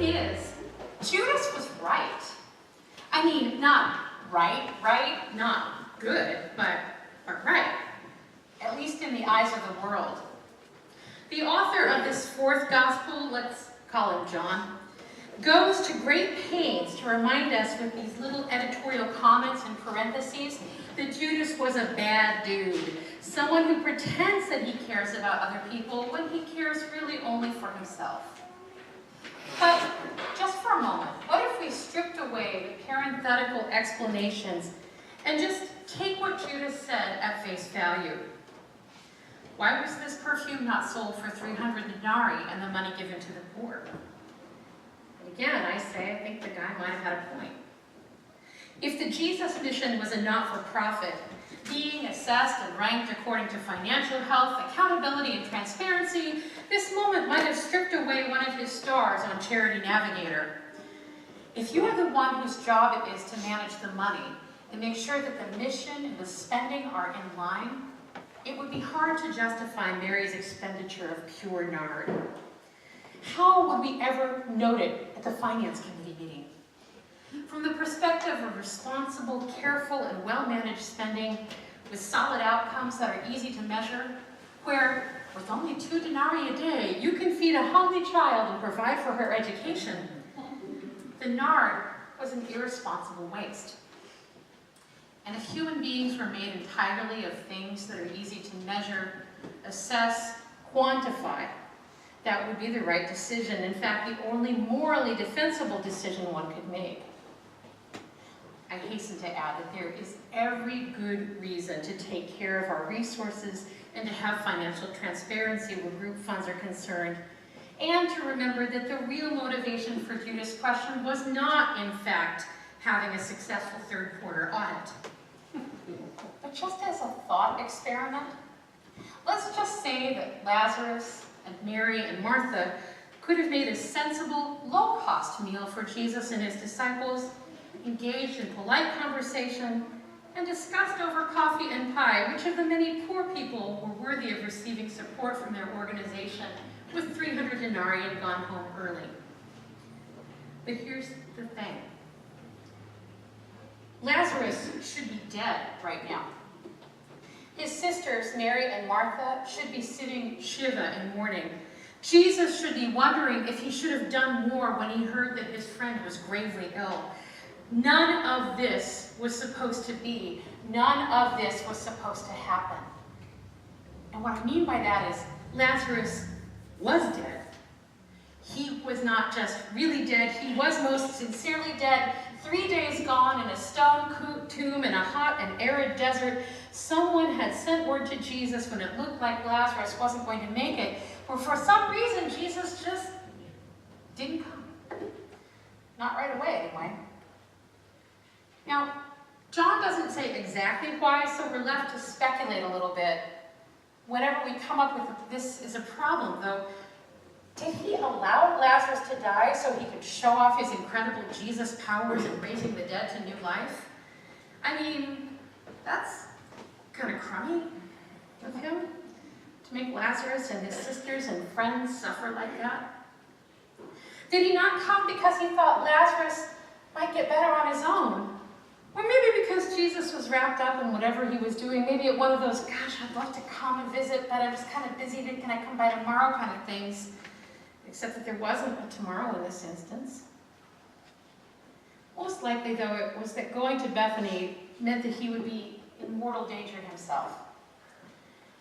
is, Judas was right. I mean, not right, not good, but right. At least in the eyes of the world. The author of this fourth gospel, let's call him John, goes to great pains to remind us with these little editorial comments and parentheses that Judas was a bad dude, someone who pretends that he cares about other people when he cares really only for himself. But just for a moment, what if we stripped away the parenthetical explanations and just take what Judas said at face value? Why was this perfume not sold for 300 denarii and the money given to the poor? And again, I think the guy might have had a point. If the Jesus mission was a not-for-profit, being assessed and ranked according to financial health, accountability, and transparency, this moment might have stripped away one of his stars on Charity Navigator. If you are the one whose job it is to manage the money and make sure that the mission and the spending are in line, it would be hard to justify Mary's expenditure of pure nard. How would we ever note it at the Finance Committee meeting? From the perspective of responsible, careful, and well-managed spending with solid outcomes that are easy to measure, where, with only 2 denarii a day, you can feed a hungry child and provide for her education, the nard was an irresponsible waste. And if human beings were made entirely of things that are easy to measure, assess, quantify, that would be the right decision. In fact, the only morally defensible decision one could make. I hasten to add that there is every good reason to take care of our resources and to have financial transparency where group funds are concerned, and to remember that the real motivation for Judas' question was not, in fact, having a successful third quarter audit. But just as a thought experiment, let's just say that Lazarus and Mary and Martha could have made a sensible, low-cost meal for Jesus and his disciples, engaged in polite conversation, and discussed over coffee and pie which of the many poor people were worthy of receiving support from their organization with 300 denarii and gone home early. But here's the thing. Lazarus should be dead right now. His sisters, Mary and Martha, should be sitting Shiva in mourning. Jesus should be wondering if he should have done more when he heard that his friend was gravely ill. None of this was supposed to be. None of this was supposed to happen. And what I mean by that is Lazarus was dead. He was not just really dead, he was most sincerely dead. 3 days gone in a stone tomb in a hot and arid desert. Someone had sent word to Jesus when it looked like Lazarus wasn't going to make it, but for some reason Jesus just didn't come. Not right away, anyway. Now, John doesn't say exactly why, so we're left to speculate a little bit. Whenever we come up with this is a problem, though, did he allow Lazarus to die so he could show off his incredible Jesus powers in raising the dead to new life? I mean, that's kind of crummy of him, to make Lazarus and his sisters and friends suffer like that. Did he not come because he thought Lazarus might get better on his own? Or maybe because Jesus was wrapped up in whatever he was doing, maybe at one of those, gosh, I'd love to come and visit, but I'm just kind of busy, can I come by tomorrow kind of things. Except that there wasn't a tomorrow in this instance. Most likely, though, it was that going to Bethany meant that he would be in mortal danger himself.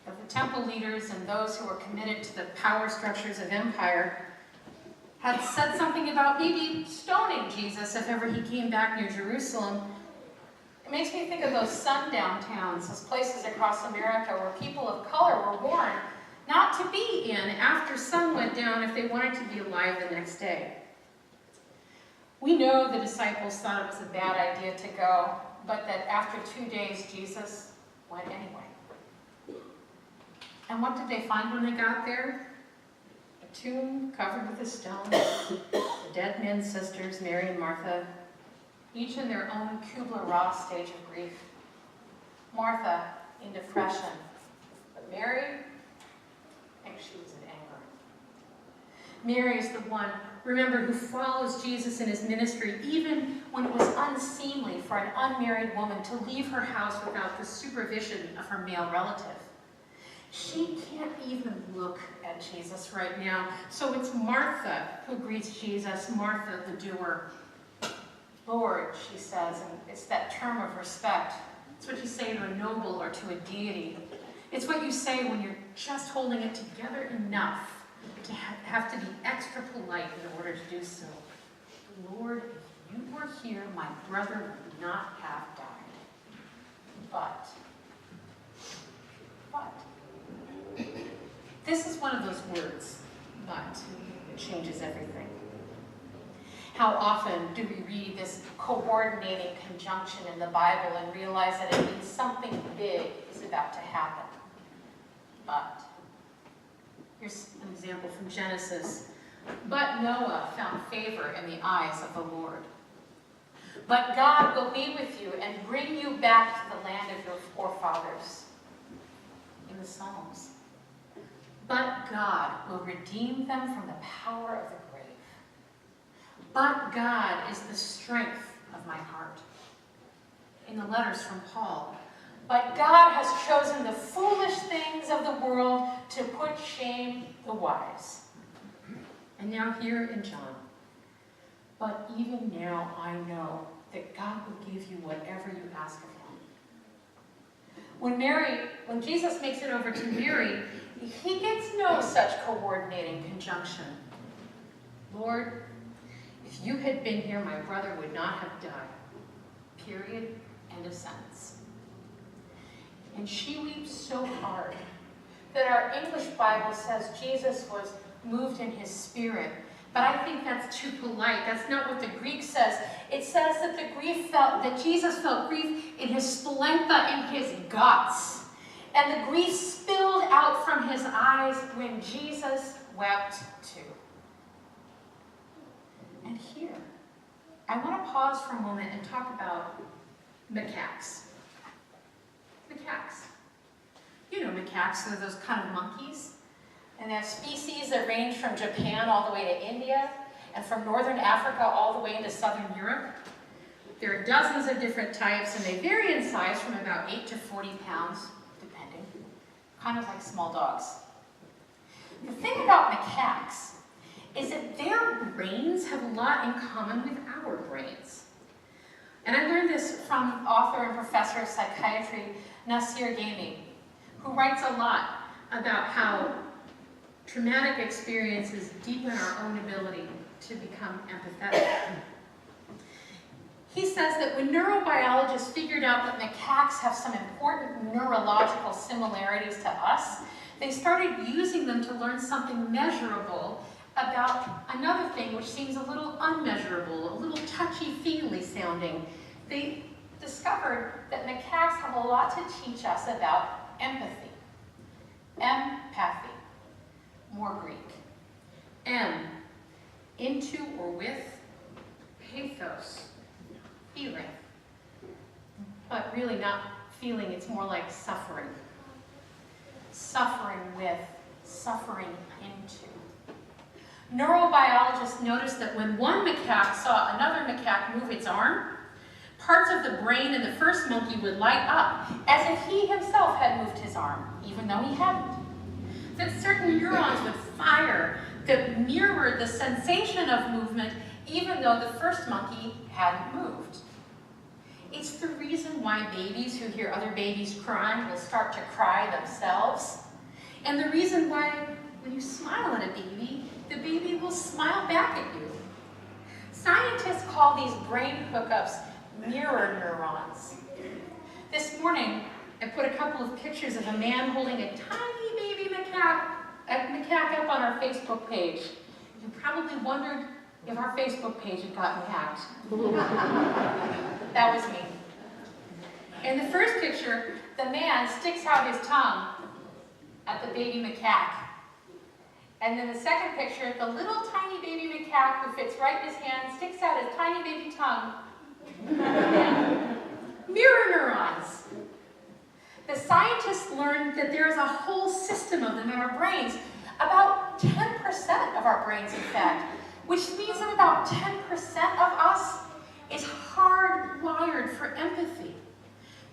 That the temple leaders and those who were committed to the power structures of empire had said something about maybe stoning Jesus if ever he came back near Jerusalem. It makes me think of those sundown towns, those places across America where people of color were warned not to be in after sun went down if they wanted to be alive the next day. We know the disciples thought it was a bad idea to go, but that after 2 days, Jesus went anyway. And what did they find when they got there? A tomb covered with a stone, the dead men's sisters, Mary and Martha, each in their own Kubler-Ross stage of grief. Martha in depression, but Mary, I think she was in anger. Mary is the one, remember, who follows Jesus in his ministry, even when it was unseemly for an unmarried woman to leave her house without the supervision of her male relative. She can't even look at Jesus right now, so it's Martha who greets Jesus, Martha the doer. Lord, she says, and it's that term of respect. It's what you say to a noble or to a deity. It's what you say when you're just holding it together enough to have to be extra polite in order to do so. Lord, if you were here, my brother would not have died. But, this is one of those words, but, it changes everything. How often do we read this coordinating conjunction in the Bible and realize that it means something big is about to happen? But, here's an example from Genesis. But Noah found favor in the eyes of the Lord. But God will be with you and bring you back to the land of your forefathers. In the Psalms. But God will redeem them from the power of the grave. But God is the strength of my heart. In the letters from Paul. But God has chosen the foolish things of the world to put shame the wise. And now here in John. But even now I know that God will give you whatever you ask of him. When Jesus makes it over to Mary, he gets no such coordinating conjunction. Lord, if you had been here, my brother would not have died. Period. End of sentence. And she weeps so hard that our English Bible says Jesus was moved in his spirit. But I think that's too polite. That's not what the Greek says. It says that Jesus felt grief in his splentha, in his guts. And the grief spilled out from his eyes when Jesus wept too. And here, I want to pause for a moment and talk about macaques. Macaques. You know macaques, they're those kind of monkeys. And they're species that range from Japan all the way to India, and from northern Africa all the way into southern Europe. There are dozens of different types, and they vary in size from about 8 to 40 pounds, depending. Kind of like small dogs. The thing about macaques is that their brains have a lot in common with our brains. And I learned this from author and professor of psychiatry, Nasir Ghaemi, who writes a lot about how traumatic experiences deepen our own ability to become empathetic. He says that when neurobiologists figured out that macaques have some important neurological similarities to us, they started using them to learn something measurable about another thing which seems a little unmeasurable, a little touchy-feely sounding. They discovered that macaques have a lot to teach us about empathy. Empathy. More Greek. Into or with, pathos, feeling. But really not feeling, it's more like suffering. Suffering with, suffering into. Neurobiologists noticed that when one macaque saw another macaque move its arm, parts of the brain in the first monkey would light up, as if he himself had moved his arm, even though he hadn't. That certain neurons would fire that mirrored the sensation of movement, even though the first monkey hadn't moved. It's the reason why babies who hear other babies crying will start to cry themselves. And the reason why when you smile at a baby, the baby will smile back at you. Scientists call these brain hookups mirror neurons. This morning, I put a couple of pictures of a man holding a tiny baby macaque up on our Facebook page. You probably wondered if our Facebook page had gotten hacked. That was me. In the first picture, the man sticks out his tongue at the baby macaque. And then the second picture, the little tiny baby macaque who fits right in his hand sticks out his tiny baby tongue. Mirror neurons. The scientists learned that there is a whole system of them in our brains, about about 10% of our brains, in fact, which means that about 10% of us is hardwired for empathy,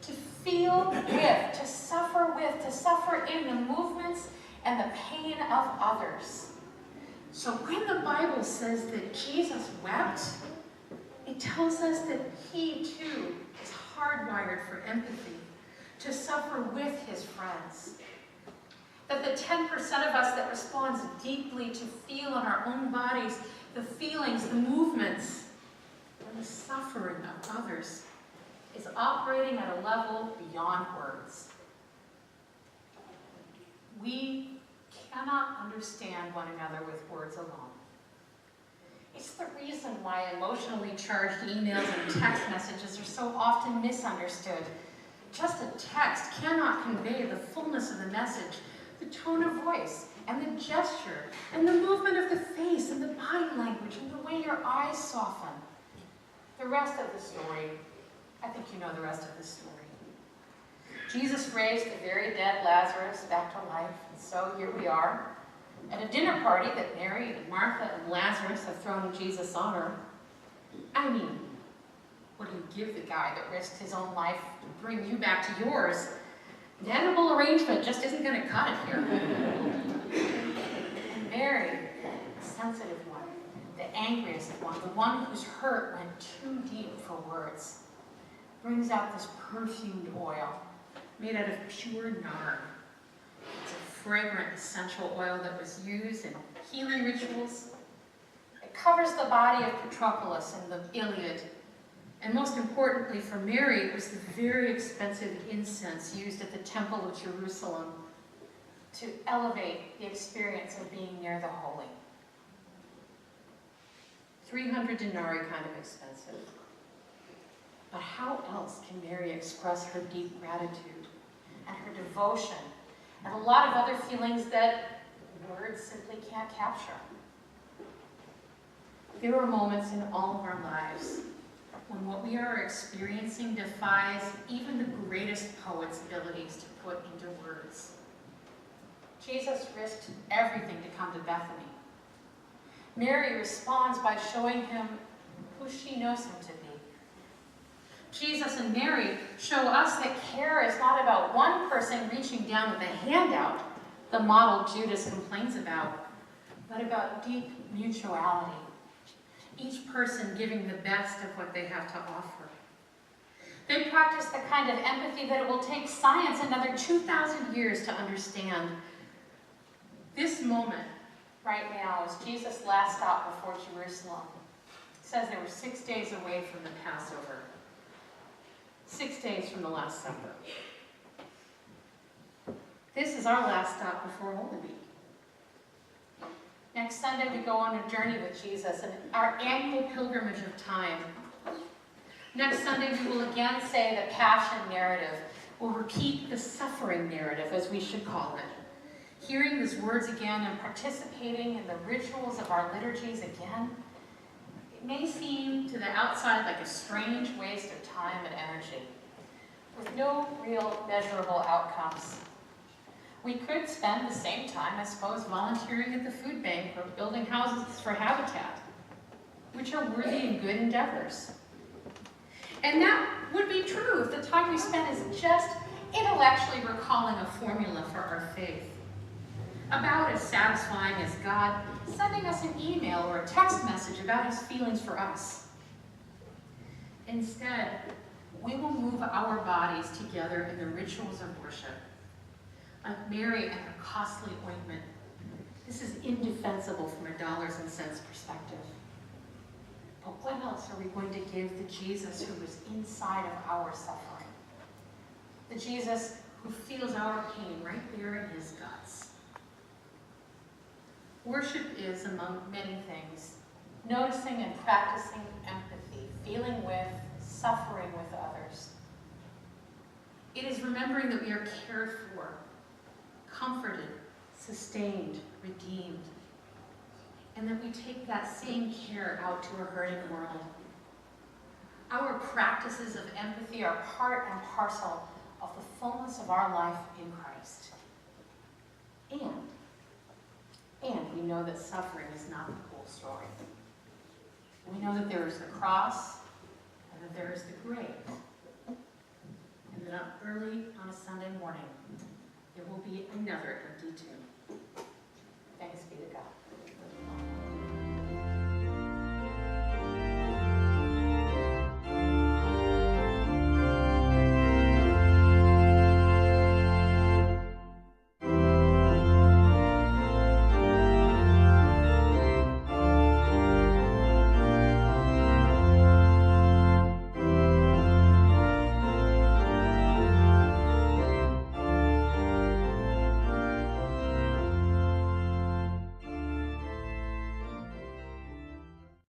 to feel with, to suffer in the movements and the pain of others. So when the Bible says that Jesus wept, it tells us that he too is hardwired for empathy, to suffer with his friends. That the 10% of us that responds deeply to feel in our own bodies the feelings, the movements, and the suffering of others is operating at a level beyond words. We cannot understand one another with words alone. It's the reason why emotionally charged emails and text messages are so often misunderstood. Just a text cannot convey the fullness of the message, the tone of voice, and the gesture, and the movement of the face, and the body language, and the way your eyes soften. The rest of the story, I think you know the rest of the story. Jesus raised the very dead Lazarus back to life, and so here we are, at a dinner party that Mary and Martha and Lazarus have thrown in Jesus' honor. I mean, what do you give the guy that risked his own life to bring you back to yours? An edible arrangement just isn't going to cut it here. And Mary, the sensitive one, the angriest one, the one whose hurt went too deep for words, brings out this perfumed oil made out of pure nard. It's a fragrant essential oil that was used in healing rituals. It covers the body of Patroclus in the Iliad. And most importantly for Mary, it was the very expensive incense used at the Temple of Jerusalem to elevate the experience of being near the holy. 300 denarii kind of expensive. But how else can Mary express her deep gratitude and her devotion and a lot of other feelings that words simply can't capture? There are moments in all of our lives when what we are experiencing defies even the greatest poet's abilities to put into words. Jesus risked everything to come to Bethany. Mary responds by showing him who she knows him to be. Jesus and Mary show us that care is not about one person reaching down with a handout, the model Judas complains about, but about deep mutuality. Each person giving the best of what they have to offer. They practice the kind of empathy that it will take science another 2,000 years to understand. This moment, right now, is Jesus' last stop before Jerusalem. It says they were 6 days away from the Passover. 6 days from the Last Supper. This is our last stop before Holy Week. Next Sunday, we go on a journey with Jesus in our annual pilgrimage of time. Next Sunday, we will again say the Passion narrative. We'll repeat the suffering narrative, as we should call it. Hearing these words again and participating in the rituals of our liturgies again, it may seem to the outside like a strange waste of time and energy, with no real measurable outcomes. We could spend the same time, I suppose, volunteering at the food bank or building houses for Habitat, which are worthy and good endeavors. And that would be true if the time we spent is just intellectually recalling a formula for our faith, about as satisfying as God sending us an email or a text message about his feelings for us. Instead, we will move our bodies together in the rituals of worship. Like Mary and her costly ointment, this is indefensible from a dollars and cents perspective. But what else are we going to give the Jesus who is inside of our suffering? The Jesus who feels our pain right there in his guts. Worship is, among many things, noticing and practicing empathy, feeling with, suffering with others. It is remembering that we are cared for, comforted, sustained, redeemed, and that we take that same care out to a hurting world. Our practices of empathy are part and parcel of the fullness of our life in Christ. And And we know that suffering is not the whole story. We know that there is the cross, and that there is the grave. And that early on a Sunday morning, there will be another empty tomb.